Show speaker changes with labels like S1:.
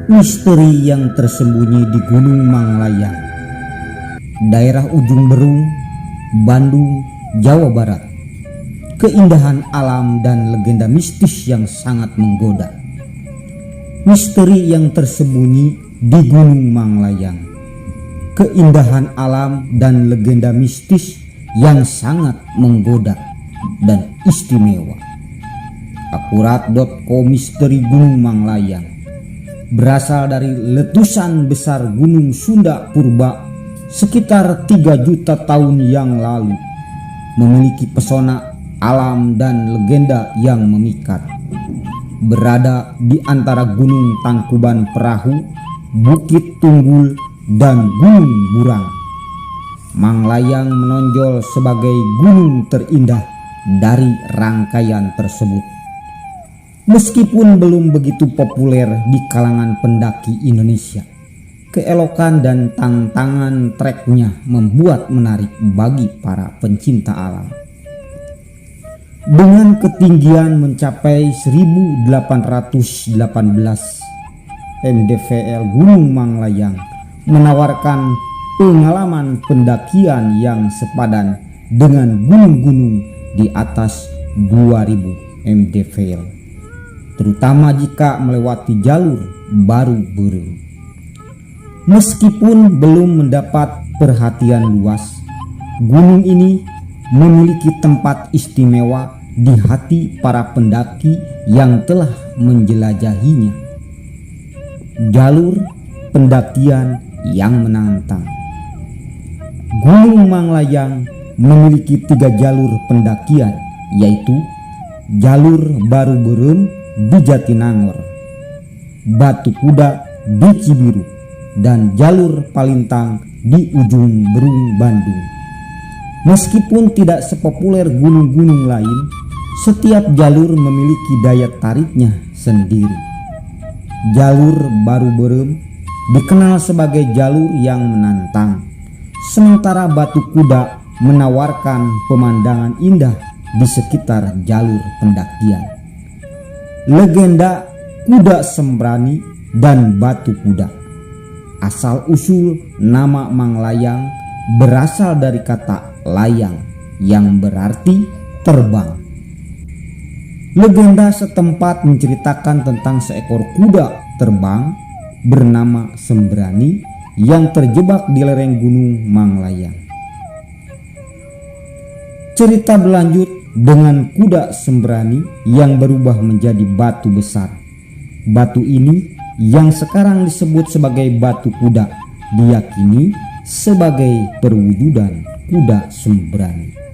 S1: Misteri yang tersembunyi di Gunung Manglayang, daerah Ujung Berung, Bandung, Jawa Barat. Keindahan alam dan legenda mistis yang sangat menggoda. Misteri yang tersembunyi di Gunung Manglayang. Keindahan alam dan legenda mistis yang sangat menggoda dan istimewa. Akurat.co. Misteri Gunung Manglayang berasal dari letusan besar Gunung Sunda Purba sekitar 3 juta tahun yang lalu. Memiliki pesona alam dan legenda yang memikat. Berada di antara Gunung Tangkuban Perahu, Bukit Tunggul, dan Gunung Burang. Manglayang menonjol sebagai gunung terindah dari rangkaian tersebut. Meskipun belum begitu populer di kalangan pendaki Indonesia, keelokan dan tantangan treknya membuat menarik bagi para pencinta alam. Dengan ketinggian mencapai 1818 mdpl, Gunung Manglayang menawarkan pengalaman pendakian yang sepadan dengan gunung-gunung di atas 2000 mdpl, terutama jika melewati jalur baru Berung. Meskipun belum mendapat perhatian luas, gunung ini memiliki tempat istimewa di hati para pendaki yang telah menjelajahinya. Jalur pendakian yang menantang. Gunung Manglayang memiliki 3 jalur pendakian, yaitu jalur Baru Berem di Jatinangor, Batu Kuda di Cibiru, dan jalur Palintang di Ujung Berung, Bandung. Meskipun tidak sepopuler gunung-gunung lain, setiap jalur memiliki daya tariknya sendiri. Jalur Baru Berem dikenal sebagai jalur yang menantang, sementara Batu Kuda menawarkan pemandangan indah di sekitar jalur pendakian. Legenda Kuda Sembrani dan Batu Kuda. Asal-usul nama Manglayang berasal dari kata layang yang berarti terbang. Legenda setempat menceritakan tentang seekor kuda terbang bernama Sembrani yang terjebak di lereng Gunung Manglayang. Cerita berlanjut dengan kuda Sembrani yang berubah menjadi batu besar. Batu ini yang sekarang disebut sebagai Batu Kuda diyakini sebagai perwujudan kuda Sembrani.